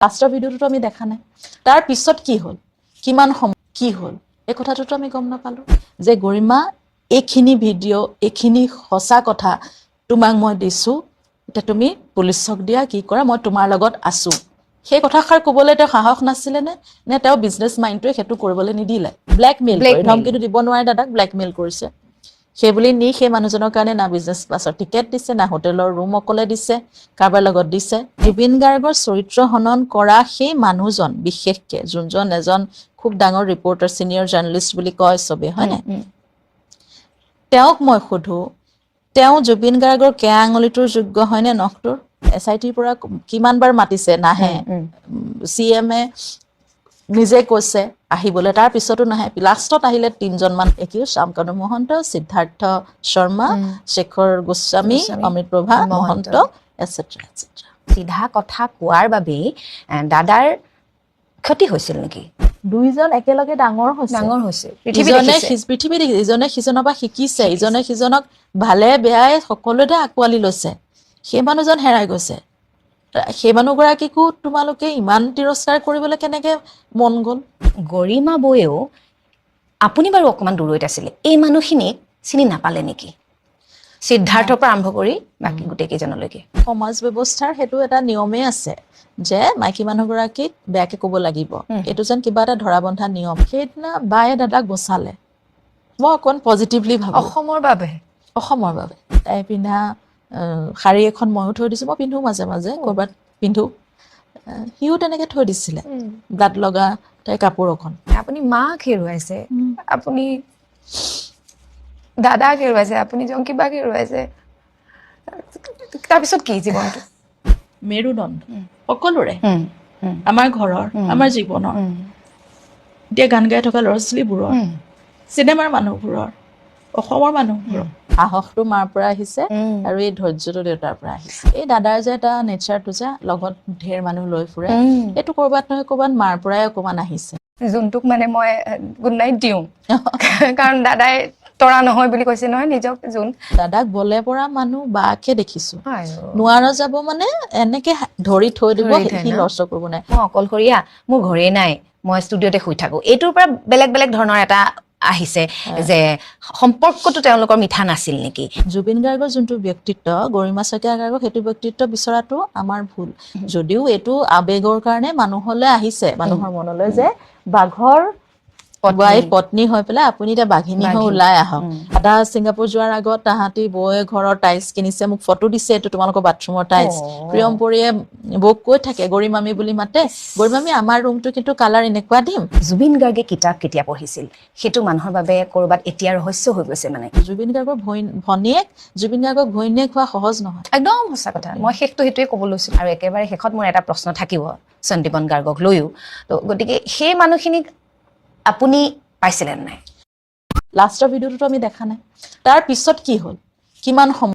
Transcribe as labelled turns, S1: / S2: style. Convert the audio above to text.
S1: লাষ্টৰ ভিডিঅ'টো আমি দেখা নাই তাৰ পিছত কি হ'ল কিমান সময় কি হ'ল এই কথাটোতো আমি গম নাপালো যে গৰিমা এইখিনি ভিডিঅ' এইখিনি সঁচা কথা তোমাক মই দিছো এটা তুমি পুলিচক দিয়া কি কৰা মই তোমাৰ লগত আছো সেই কথাষাৰ ক'বলৈ তেওঁ সাহস নাছিলে নে তেওঁ বিজনেছ মাইণ্ডটোৱে সেইটো কৰিবলৈ নিদিলে ব্লেকমেইল কৰি ধমকিটো দিব নোৱাৰে দাদাক ব্লেকমেইল কৰিছে সেই বুলি নি সেই মানুহজনৰ কাৰণে না বিজনেছ ক্লাছৰ টিকেট দিছে না হোটেলৰ ৰুম অকলে দিছে কাৰোবাৰ লগত দিছে জুবিন গাৰ্গৰ চৰিত্ৰ হনন কৰা সেই মানুহজন বিশেষকে যোনজন এজন খুব ডাঙৰ ৰিপৰ্টাৰ সিনিয়ৰ জাৰ্নেলিষ্ট বুলি কয় চবে হয় না তেওঁক মই সোধো তেওঁ জুবিন গাৰ্গৰ কেয়া আঙুলিটোৰ যোগ্য হয়নে নখটোৰ এছআইটিৰ পৰা কিমানবাৰ মাতিছে নাহে চিএমএ নিজে কৈছে আহিবলৈ তাৰ পিছতো নাহে লাষ্টত আহিলে তিনজনমান একিউ শ্যামকানু মহন্ত সিদ্ধাৰ্থ শৰ্মা শেখৰ গোস্বামী অমৃতপ্ৰভা মহন্ত এটসেট্ৰা এটসেট্ৰা
S2: সিধা কথা কোৱাৰ বাবে দাদাৰ ক্ষতি হৈছিল নেকি
S1: দুইজন একেলগে ডাঙৰ হৈছে পৃথিৱী দেখিছে ইজনে সিজনৰ পৰা শিকিছে ইজনে সিজনক ভালে বেয়াই সকলোতে আকোৱালি লৈছে সেই মানুহজন হেৰাই গৈছে সেই মানুহগৰাকীকো তোমালোকে ইমান তিৰস্কাৰ কৰিবলৈ কেনেকে মন গ'ল
S2: গৰিমা বয়েও আপুনি বাৰু অকমান দূৰৈত আছিলে এই মানুহখিনিক চিনি নাপালে নেকি সিদ্ধাৰ্থৰ পৰা আৰম্ভ কৰি বাকি গোটেই কেইজনলৈকে
S1: সমাজ ব্যৱস্থাৰ সেইটো এটা নিয়মেই আছে যে মাইকী মানুহগৰাকীক বেয়াকে ক'ব লাগিব এইটো যেন কিবা এটা ধৰা বন্ধা নিয়ম সেইদিনা বায়ে দাদাক বচালে মই অকণ পজিটিভলি ভাবোঁ
S2: অসমৰ বাবে
S1: তাই পিন্ধা শাৰী এখন ময়ো থৈ দিছোঁ মই পিন্ধো মাজে মাজে ক'ৰবাত পিন্ধো সিও তেনেকে থৈ দিছিলে গাত লগা তাই কাপোৰ এখন
S2: আপুনি মাক হেৰুৱাইছে আপুনি দাদাক হেৰুৱাইছে আপুনি জংকিবাক হেৰুৱাইছে তাৰপিছত কি জীৱনটো
S1: মেৰুদণ্ড সকলোৰে আমাৰ ঘৰৰ আমাৰ জীৱনৰ এতিয়া গান গাই থকা ল'ৰা ছোৱালীবোৰৰ চিনেমাৰ মানুহবোৰৰ অসমৰ মানুহবোৰৰ সাহসটো মাৰ পৰা আহিছে আৰু এই ধৈৰ্যটো দেউতাৰ পৰা আহিছে এই দাদাৰ যে এটা নেচাৰটো যে লগত ঢেৰ মানুহ লৈ ফুৰে এইটো ক'ৰবাত নহয় ক'ৰবাত মাৰ পৰাই অকণমান আহিছে
S2: যোনটোক মানে মই গুড নাইট দিওঁ কাৰণ দাদাই তৰা নহয় বুলি কৈছে নহয় নিজক যোন
S1: দাদাক বলে পৰা মানুহ বাকে দেখিছো নোৱাৰা যাব মানে এনেকে ধৰি থৈ দিব সি লৰচৰ কৰিব নাই
S2: মই অকলশৰীয়া মোৰ ঘৰেই নাই মই ষ্টুডিঅ'তে শুই থাকো এইটোৰ পৰা বেলেগ বেলেগ ধৰণৰ এটা আহিছে যে সম্পৰ্কটো তেওঁলোকৰ মিঠা নাছিল নেকি
S1: জুবিন গাৰ্গৰ যোনটো ব্যক্তিত্ব গৰিমা শইকীয়া গাৰ্গৰ সেইটো ব্যক্তিত্ব বিচৰাটো আমাৰ ভুল যদিও এইটো আবেগৰ কাৰণে মানুহলৈ আহিছে মানুহৰ মনলৈ যে বাঘৰ পত্নী হৈ পেলাই আপুনি এতিয়া বাঘিনী হৈ ওলাই আহক দাদা ছিংগাপুৰ যোৱাৰ আগত তাহাঁতি বৌয়ে ঘৰৰ টাইলছ কিনিছে মোক ফটো দিছে এইটো তোমালোকৰ বাথৰুমৰ টাইলছ প্ৰিয়মপুৰীয়ে বৌক কৈ থাকে গৰিমামী বুলি মাতে গৰিমামী আমাৰ ৰুমটো কিন্তু কালাৰ এনেকুৱা দিম
S2: জুবিন গাৰ্গে কিতাপ কেতিয়া পঢ়িছিল সেইটো মানুহৰ বাবে ক'ৰবাত এতিয়া ৰহস্য হৈ গৈছে মানে
S1: জুবিন গাৰ্গৰ ভনীয়েক জুবিন গাৰ্গক ঘৈণীয়েক হোৱা সহজ নহয়
S2: একদম সঁচা কথা মই শেষটো সেইটোৱে ক'ব লৈছোঁ আৰু একেবাৰে শেষত মোৰ এটা প্ৰশ্ন থাকিব সন্দীপন গাৰ্গক লৈও তো গতিকে সেই মানুহখিনিক আপুনি পাইছিলে নাই
S1: লাষ্টৰ ভিডিঅ'টোতো আমি দেখা নাই তাৰ পিছত কি হ'ল কিমান সময়